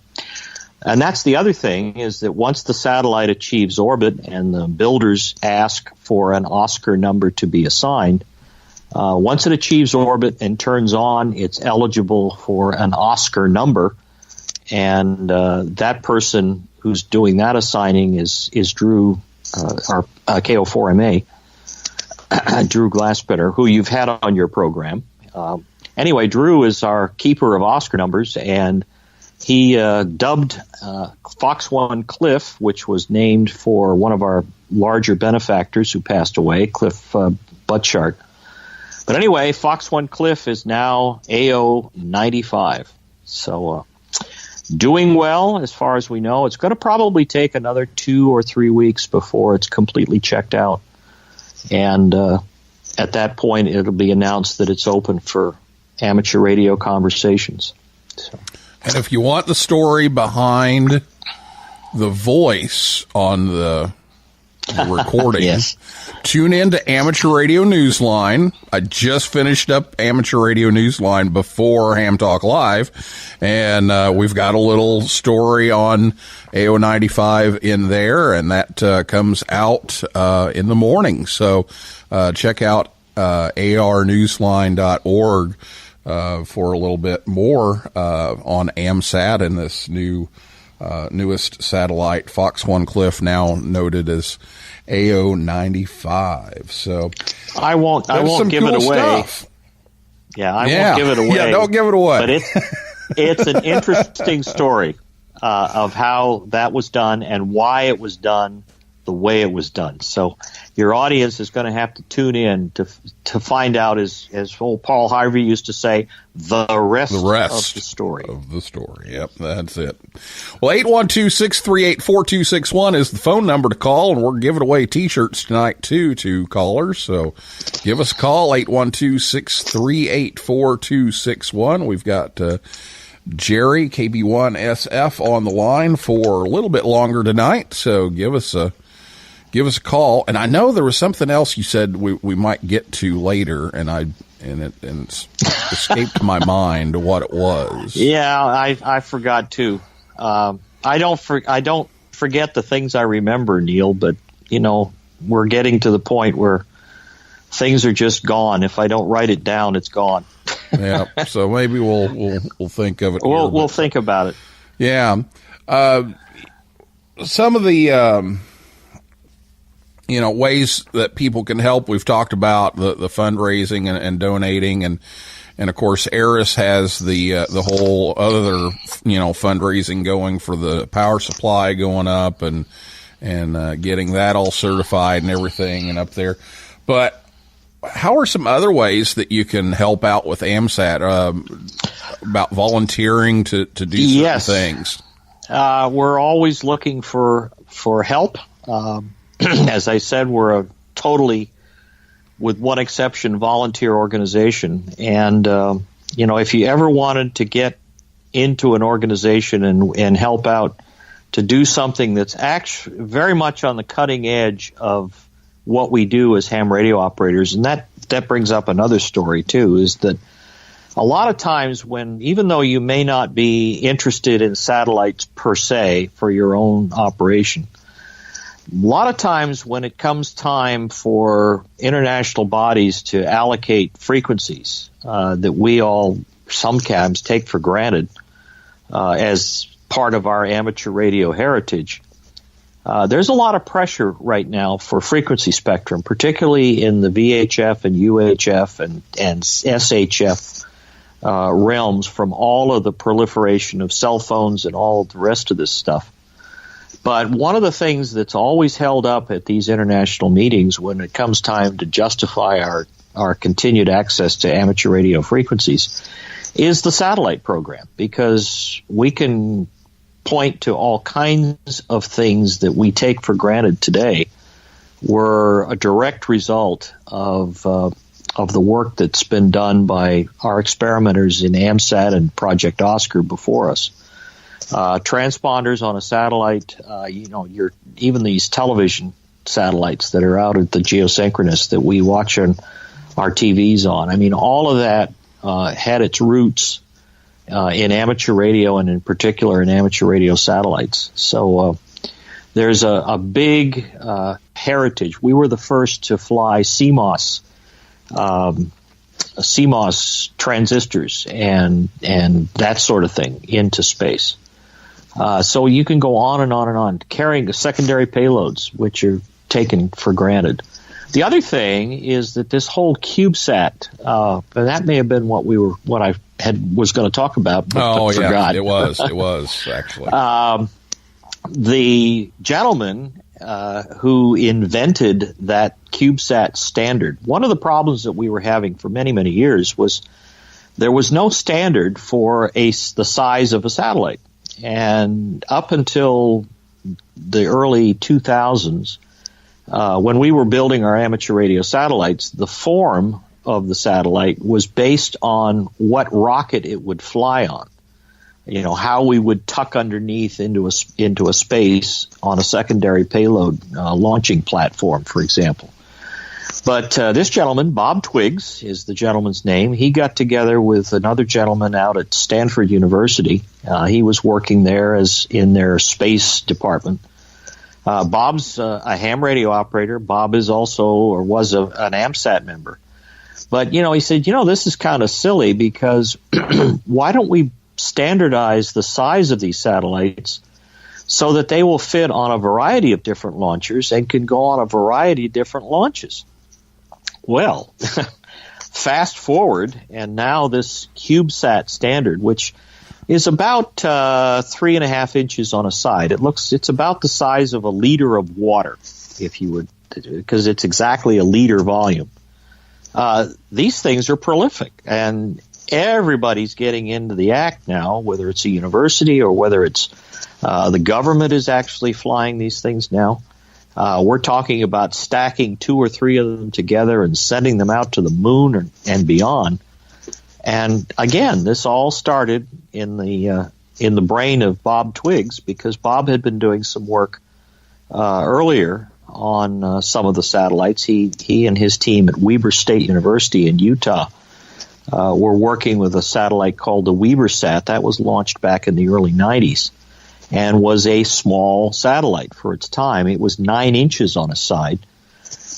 And that's the other thing, is that once the satellite achieves orbit and the builders ask for an Oscar number to be assigned, once it achieves orbit and turns on, it's eligible for an Oscar number. And that person who's doing that assigning is Drew, our KO4MA, Drew Glasspetter, who you've had on your program. Anyway, Drew is our keeper of Oscar numbers, and he dubbed Fox 1 Cliff, which was named for one of our larger benefactors who passed away, Cliff Butchart. But anyway, Fox 1 Cliff is now AO 95. So doing well as far as we know. It's going to probably take another 2 or 3 weeks before it's completely checked out. And at that point, it'll be announced that it's open for amateur radio conversations. So. And if you want the story behind the voice on the recording, yes. Tune in to Amateur Radio Newsline. I just finished up Amateur Radio Newsline before Ham Talk Live, and we've got a little story on AO95 in there, and that comes out in the morning. So check out arnewsline.org. For a little bit more on Amsat and this newest satellite, Fox 1 Cliff, now noted as AO95. So I won't give it away. Stuff. Yeah, I won't give it away. Yeah, don't give it away. But it's an interesting story of how that was done and why it was done the way it was done. So your audience is going to have to tune in to find out, as old Paul Harvey used to say, the rest of the story. Yep, that's it. Well, 812-638-4261 is the phone number to call, and we're giving away T-shirts tonight, too, to callers. So give us a call, 812-638-4261. We've got Jerry, KB1SF, on the line for a little bit longer tonight, so give us a call. And I know there was something else you said we might get to later, and it's escaped my mind what it was. Yeah, I forgot too. I don't forget the things I remember, Neil, but we're getting to the point where things are just gone. If I don't write it down, it's gone. Yeah, so maybe we'll think of it. We'll think about it. Yeah, some of the ways that people can help. We've talked about the fundraising and donating, and of course, Eris has the whole other fundraising going for the power supply going up and getting that all certified and everything and up there. But how are some other ways that you can help out with Amsat? about volunteering to do certain things. We're always looking for help. As I said, we're a totally, with one exception, volunteer organization. And, if you ever wanted to get into an organization and help out to do something that's actually very much on the cutting edge of what we do as ham radio operators, and that brings up another story, too, is that a lot of times even though you may not be interested in satellites per se for your own operation, a lot of times when it comes time for international bodies to allocate frequencies that we all sometimes take for granted as part of our amateur radio heritage, there's a lot of pressure right now for frequency spectrum, particularly in the VHF and UHF and SHF realms from all of the proliferation of cell phones and all of the rest of this stuff. But one of the things that's always held up at these international meetings when it comes time to justify our continued access to amateur radio frequencies is the satellite program, because we can point to all kinds of things that we take for granted today were a direct result of the work that's been done by our experimenters in Amsat and Project Oscar before us. Transponders on a satellite, even these television satellites that are out at the geosynchronous that we watch on our TVs on. I mean, all of that had its roots in amateur radio, and in particular in amateur radio satellites. So there's a big heritage. We were the first to fly CMOS transistors and that sort of thing into space. So you can go on and on and on, carrying the secondary payloads, which are taken for granted. The other thing is that this whole Cubesat, and that may have been what I was going to talk about, but forgot. It was actually. The gentleman who invented that Cubesat standard, one of the problems that we were having for many, many years was there was no standard for the size of a satellite. And up until the early 2000s, when we were building our amateur radio satellites, the form of the satellite was based on what rocket it would fly on. How we would tuck underneath into a space on a secondary payload launching platform, for example. But this gentleman, Bob Twiggs is the gentleman's name. He got together with another gentleman out at Stanford University. He was working there in their space department. Bob's a ham radio operator. Bob is also, or was, an Amsat member. But, he said, this is kind of silly, because why don't we standardize the size of these satellites so that they will fit on a variety of different launchers and can go on a variety of different launches? Well, fast forward, and now this Cubesat standard, which is about 3.5 inches on a side. It's about the size of a liter of water, if you would, because it's exactly a liter volume. These things are prolific, and everybody's getting into the act now, whether it's a university or whether it's the government is actually flying these things now. We're talking about stacking 2 or 3 of them together and sending them out to the moon and beyond. And again, this all started in the brain of Bob Twiggs, because Bob had been doing some work earlier on some of the satellites. He and his team at Weber State University in Utah were working with a satellite called the Cubesat that was launched back in the early 90s. And was a small satellite for its time. It was 9 inches on a side.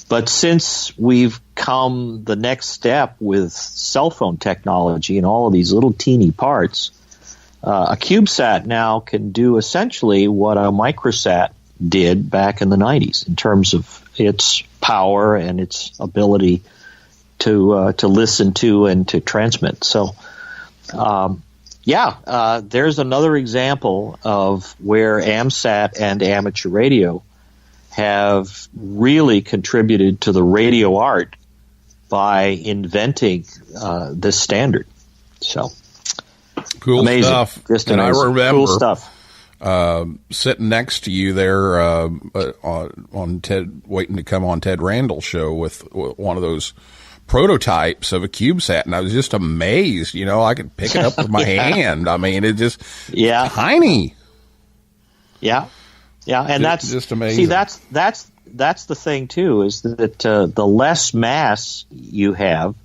But since we've come the next step with cell phone technology and all of these little teeny parts, a Cubesat now can do essentially what a microsat did back in the 90s in terms of its power and its ability to listen to and to transmit. So, there's another example of where Amsat and amateur radio have really contributed to the radio art by inventing this standard. So, Cool amazing. stuff. Just and amazing. I remember cool stuff. Sitting next to you there on Ted, waiting to come on Ted Randall's show with one of those prototypes of a CubeSat, and I was just amazed. You know, I could pick it up with my hand. I mean, it just tiny. Yeah, and that's just amazing. See, that's the thing too, is that the less mass you have,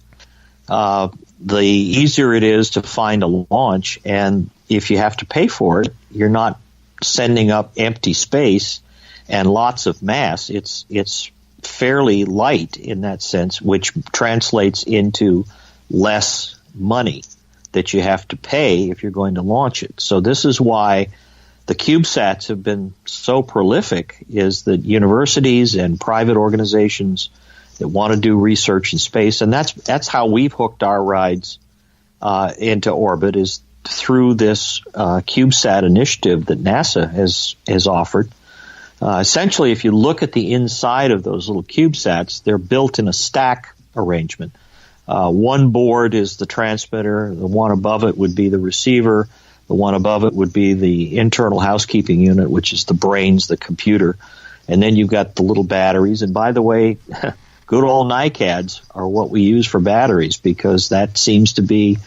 the easier it is to find a launch, and if you have to pay for it, you're not sending up empty space and lots of mass. It's fairly light in that sense, which translates into less money that you have to pay if you're going to launch it. So this is why the CubeSats have been so prolific, is that universities and private organizations that want to do research in space, and that's how we've hooked our rides into orbit, is through this CubeSat initiative that NASA has offered. Essentially, if you look at the inside of those little CubeSats, they're built in a stack arrangement. One board is the transmitter, the one above it would be the receiver, the one above it would be the internal housekeeping unit, which is the brains, the computer, and then you've got the little batteries. And by the way, good old NiCads are what we use for batteries, because that seems to be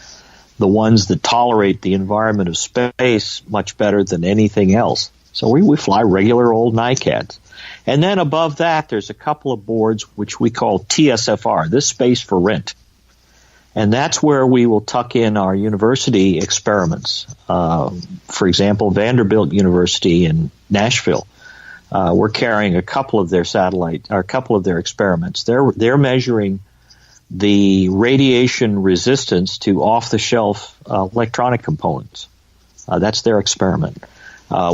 the ones that tolerate the environment of space much better than anything else. So we fly regular old NiCads. And then above that, there's a couple of boards which we call TSFR, this space for rent. And that's where we will tuck in our university experiments. For example, Vanderbilt University in Nashville, we're carrying a couple of their experiments. They're measuring the radiation resistance to off-the-shelf electronic components. That's their experiment.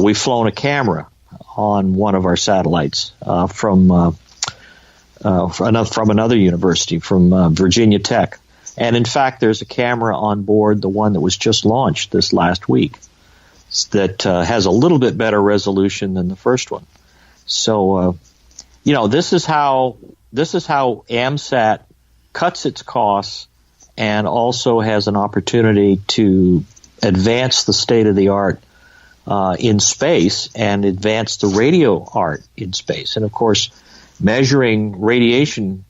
We've flown a camera on one of our satellites from another university, from Virginia Tech. And in fact, there's a camera on board the one that was just launched this last week that has a little bit better resolution than the first one. So, this is how Amsat cuts its costs and also has an opportunity to advance the state of the art in space and advance the radio art in space. And of course, measuring radiation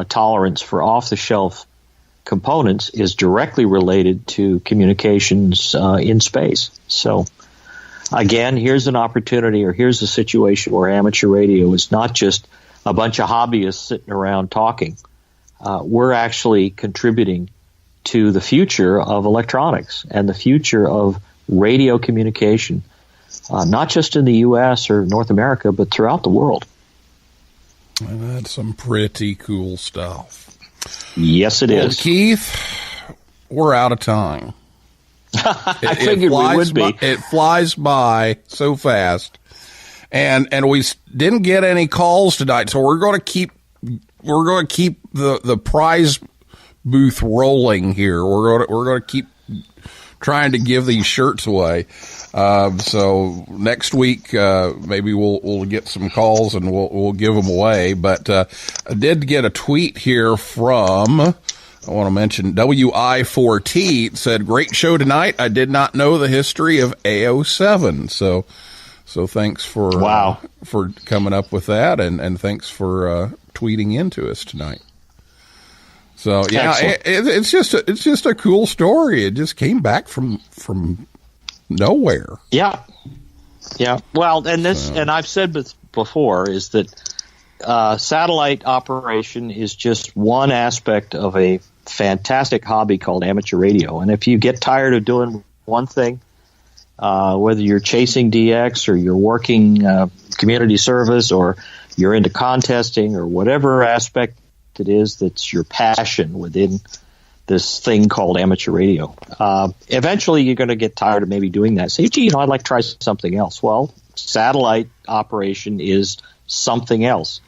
tolerance for off-the-shelf components is directly related to communications in space. So again, here's an opportunity, or here's a situation where amateur radio is not just a bunch of hobbyists sitting around talking. We're actually contributing to the future of electronics and the future of radio communication, not just in the U.S. or North America, but throughout the world. That's some pretty cool stuff. Yes, it is. Keith, we're out of time. I figured we would be. It flies by so fast, and we didn't get any calls tonight, so we're going to keep the prize booth rolling here. We're going to keep trying to give these shirts away. So next week, maybe we'll get some calls and we'll give them away. But I did get a tweet here from, I want to mention WI4T. It said, "Great show tonight. I did not know the history of AO7." So thanks for coming up with that, and thanks for tweeting into us tonight. So yeah, it's just a cool story. It just came back from nowhere. Yeah. Well, and I've said before, is that satellite operation is just one aspect of a fantastic hobby called amateur radio. And if you get tired of doing one thing, whether you're chasing DX or you're working community service or you're into contesting or whatever aspect it is that's your passion within this thing called amateur radio, eventually you're going to get tired of maybe doing that. Say, gee, I'd like to try something else. Well, satellite operation is something else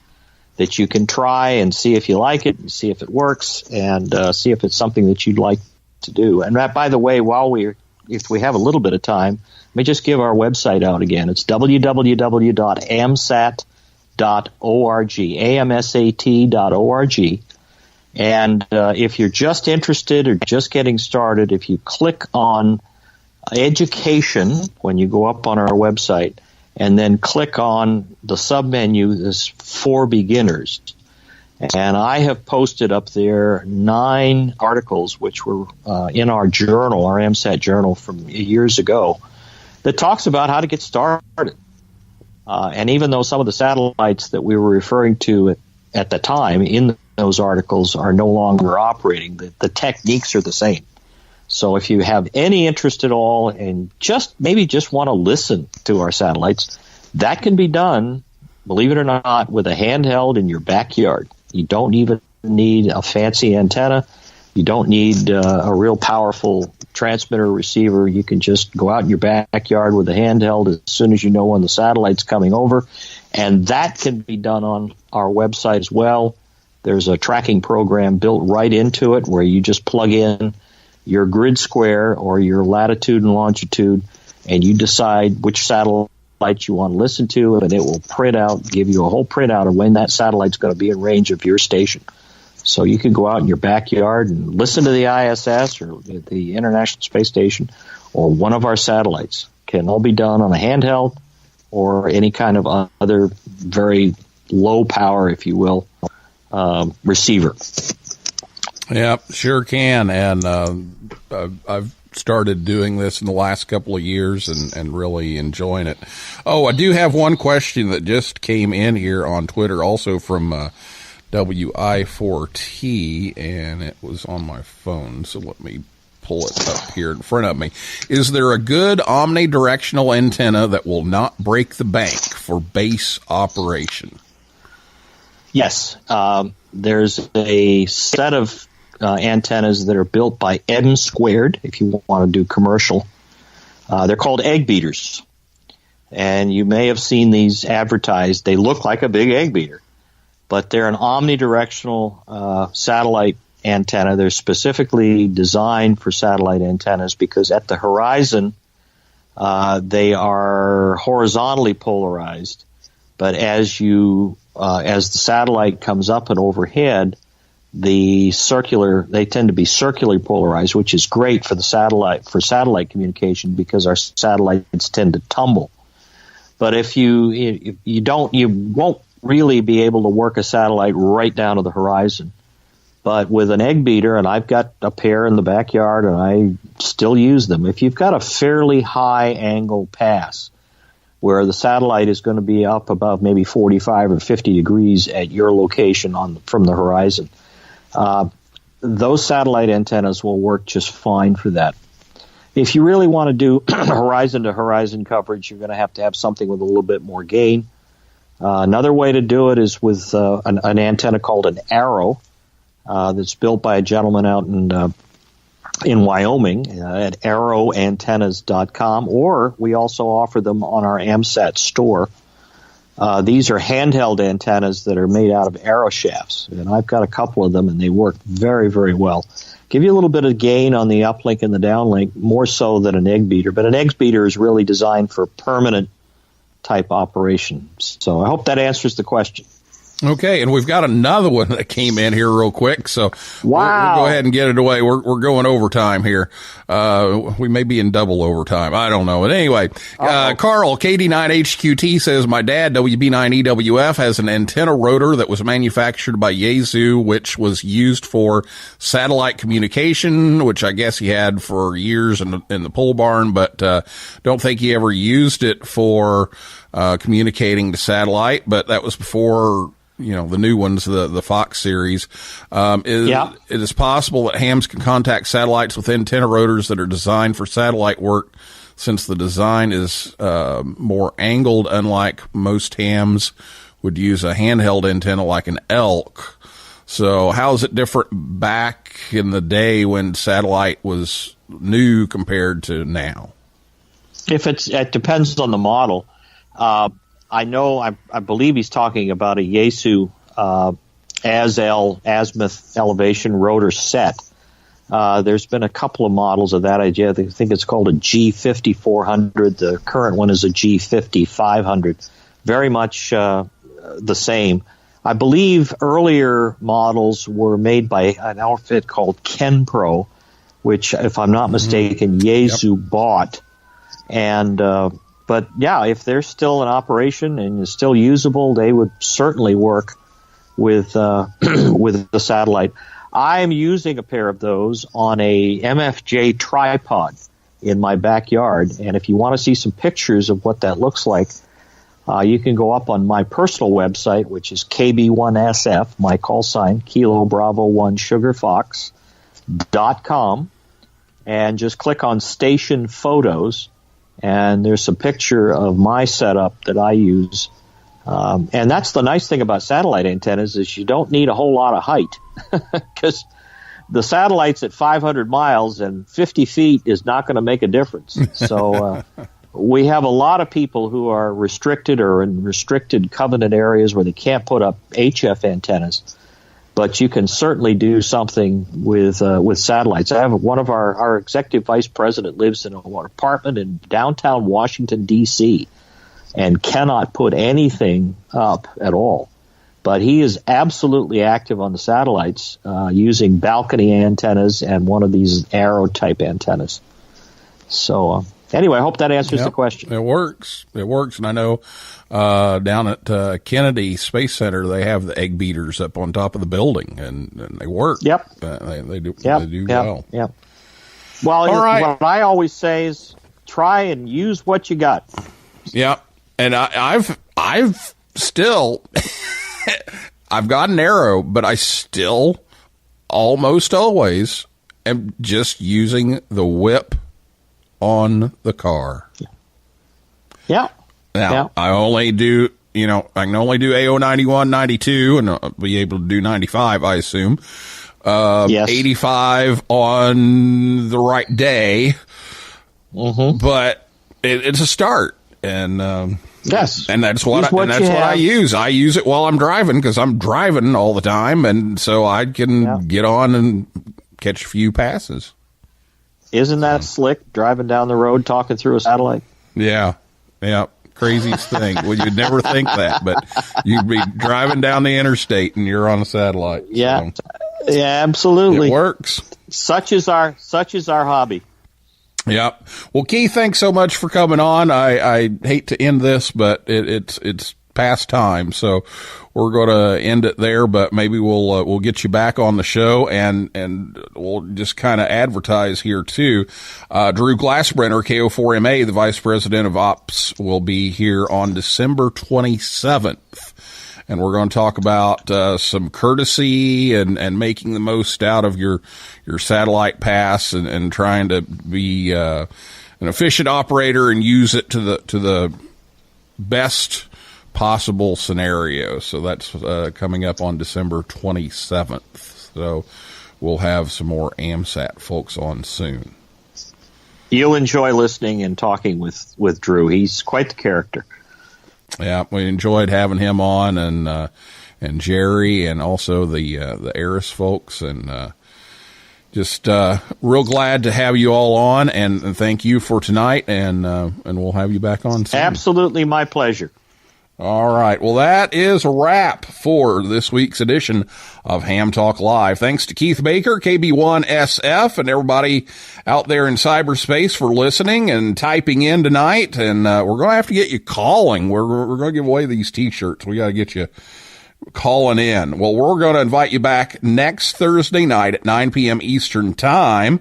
that you can try and see if you like it, and see if it works, and see if it's something that you'd like to do. And by the way, if we have a little bit of time, let me just give our website out again. It's www.amsat.org, amsat.org. And if you're just interested or just getting started, if you click on education when you go up on our website, and then click on the submenu that's for beginners. And I have posted up there 9 articles which were in our journal, our Amsat journal from years ago, that talks about how to get started. And even though some of the satellites that we were referring to at the time in those articles are no longer operating, the techniques are the same. So if you have any interest at all and maybe just want to listen to our satellites, that can be done, believe it or not, with a handheld in your backyard. You don't even need a fancy antenna. You don't need a real powerful transmitter receiver. You can just go out in your backyard with a handheld as soon as you know when the satellite's coming over. And that can be done on our website as well. There's a tracking program built right into it where you just plug in your grid square or your latitude and longitude, and you decide which satellite you want to listen to, and it will give you a whole printout of when that satellite's going to be in range of your station. So you can go out in your backyard and listen to the ISS or the International Space Station or one of our satellites. Can all be done on a handheld or any kind of other very low power, if you will, receiver. Yeah, sure can. And I've started doing this in the last couple of years and really enjoying it. Oh, I do have one question that just came in here on Twitter, also from WI4T, and it was on my phone, so let me pull it up here in front of me. Is there a good omnidirectional antenna that will not break the bank for base operation? Yes. There's a set of antennas that are built by M Squared, if you want to do commercial. They're called egg beaters. And you may have seen these advertised. They look like a big egg beater, but they're an omnidirectional satellite antenna. They're specifically designed for satellite antennas because at the horizon, they are horizontally polarized. But as the satellite comes up and overhead, they tend to be circularly polarized, which is great for satellite communication because our satellites tend to tumble. But if you won't really be able to work a satellite right down to the horizon. But with an egg beater, and I've got a pair in the backyard and I still use them, if you've got a fairly high angle pass where the satellite is going to be up above maybe 45 or 50 degrees at your location from the horizon, those satellite antennas will work just fine for that. If you really want to do horizon-to-horizon coverage, you're going to have something with a little bit more gain. Another way to do it is with an antenna called an Arrow that's built by a gentleman out in Wyoming at arrowantennas.com, or we also offer them on our Amsat store. These are handheld antennas that are made out of arrow shafts, and I've got a couple of them, and they work very, very well. Give you a little bit of gain on the uplink and the downlink, more so than an egg beater, but an egg beater is really designed for permanent type operations. So I hope that answers the question. Okay, and we've got another one that came in here real quick, so wow. We'll go ahead and get it away. We're going overtime here. We may be in double overtime. I don't know. But anyway, Carl, KD9HQT says, my dad, WB9EWF, has an antenna rotor that was manufactured by Yaesu, which was used for satellite communication, which I guess he had for years in the pole barn, but don't think he ever used it for communicating to satellite, but that was before the new ones, the Fox series. It is possible that hams can contact satellites with antenna rotors that are designed for satellite work, since the design is more angled, unlike most hams would use a handheld antenna like an elk. So how is it different back in the day when satellite was new compared to now? It depends on the model. I believe he's talking about a Yaesu azimuth elevation rotor set. There's been a couple of models of that. I think it's called a G5400. The current one is a G5500. Very much the same. I believe earlier models were made by an outfit called Kenpro, which, if I'm not mistaken, Yaesu bought. And but yeah, if they're still in operation and is still usable, they would certainly work with with the satellite. I'm using a pair of those on a MFJ tripod in my backyard, and if you want to see some pictures of what that looks like, you can go up on my personal website, which is KB1SF, my call sign, Kilo Bravo 1 Sugar Fox.com, and just click on Station Photos, and there's a picture of my setup that I use. And that's the nice thing about satellite antennas is you don't need a whole lot of height, because the satellite's at 500 miles and 50 feet is not going to make a difference. So we have a lot of people who are restricted or in restricted covenant areas where they can't put up HF antennas, but you can certainly do something with satellites. I have one of our executive vice president lives in an apartment in downtown Washington, D.C., and cannot put anything up at all. But he is absolutely active on the satellites using balcony antennas and one of these arrow-type antennas. So anyway, I hope that answers the question. It works. It works. And I know down at Kennedy Space Center, they have the egg beaters up on top of the building, and they work. Yep. They do well. Yep. Well, all right. What I always say is try and use what you got. Yeah. And I've still... I've got an arrow, but I still almost always am just using the whip on the car. Yeah. Now, I only do, I can only do AO 91, 92, and I'll be able to do 95, I assume. Yes. 85 on the right day. Mm-hmm. But it's a start. And, yes, and that's what I use. I use it while I'm driving because I'm driving all the time, and so I can get on and catch a few passes. Isn't that slick? Driving down the road, talking through a satellite. Yeah, craziest thing. Well, you'd never think that, but you'd be driving down the interstate and you're on a satellite. Yeah, yeah, absolutely. It works. Such is our hobby. Yeah. Well, Keith, thanks so much for coming on. I hate to end this, but it's past time, so we're going to end it there. But maybe we'll get you back on the show, and we'll just kind of advertise here too. Drew Glassbrenner, KO4MA, the Vice President of Ops, will be here on December 27th. And we're going to talk about some courtesy and making the most out of your satellite pass and trying to be an efficient operator and use it to the best possible scenario. So that's coming up on December 27th. So we'll have some more Amsat folks on soon. You'll enjoy listening and talking with Drew. He's quite the character. Yeah, we enjoyed having him on, and Jerry, and also the Eris folks, and just real glad to have you all on, and thank you for tonight, and we'll have you back on soon. Absolutely, my pleasure. All right. Well, that is a wrap for this week's edition of Ham Talk Live. Thanks to Keith Baker, KB1SF, and everybody out there in cyberspace for listening and typing in tonight. And we're going to have to get you calling. We're going to give away these T-shirts. We got to get you calling in. Well, we're going to invite you back next Thursday night at 9 p.m. Eastern Time.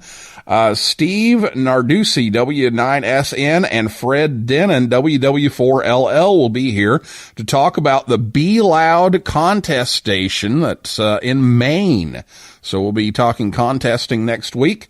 Steve Narducci, W9SN, and Fred Denon, WW4LL, will be here to talk about the Be Loud contest station that's in Maine. So we'll be talking contesting next week.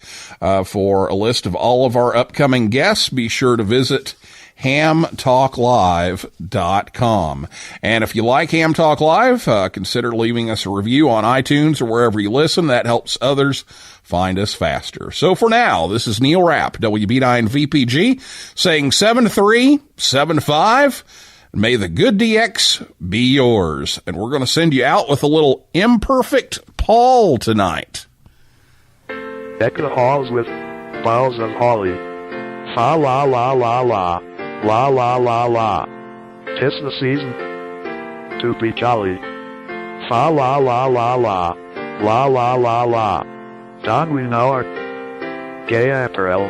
For a list of all of our upcoming guests, be sure to visit hamtalklive.com. And if you like Ham Talk Live, consider leaving us a review on iTunes or wherever you listen. That helps others find us faster. So for now, this is Neil Rapp, WB9VPG, saying 7375. May the good DX be yours. And we're going to send you out with a little Imperfect Paul tonight. Deck the halls with boughs of holly. Fa la la la la. La la la la. 'Tis the season to be jolly. Fa la la la la. La la la la. Don we know our gay apparel.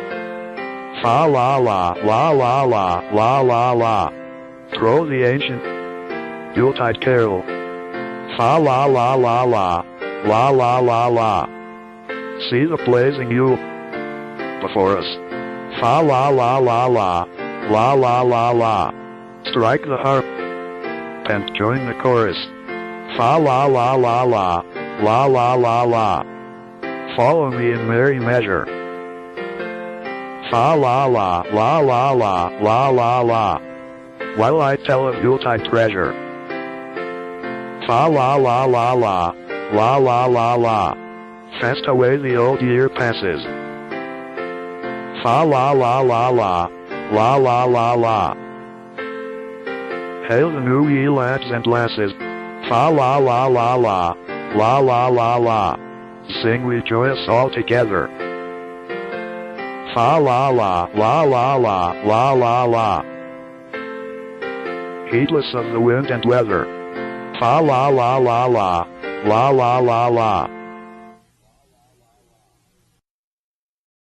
Fa la la la la la la la la. Throw the ancient Yuletide carol. Fa la la la la la la la la. See the blazing Yule before us. Fa la la la la la la la la. Strike the harp and join the chorus. Fa la la la la la la la la. Follow me in merry measure. Fa la la la la la la la la. While I tell of Yuletide treasure. Fa la la la la la la la la. Fast away the old year passes. Fa la la la la la la la la. Hail the new ye lads and lasses. Fa la la la la la la la la. Sing we joyous all together. Fa la la la la la la la la. Heedless of the wind and weather. Fa la la la la la la la la.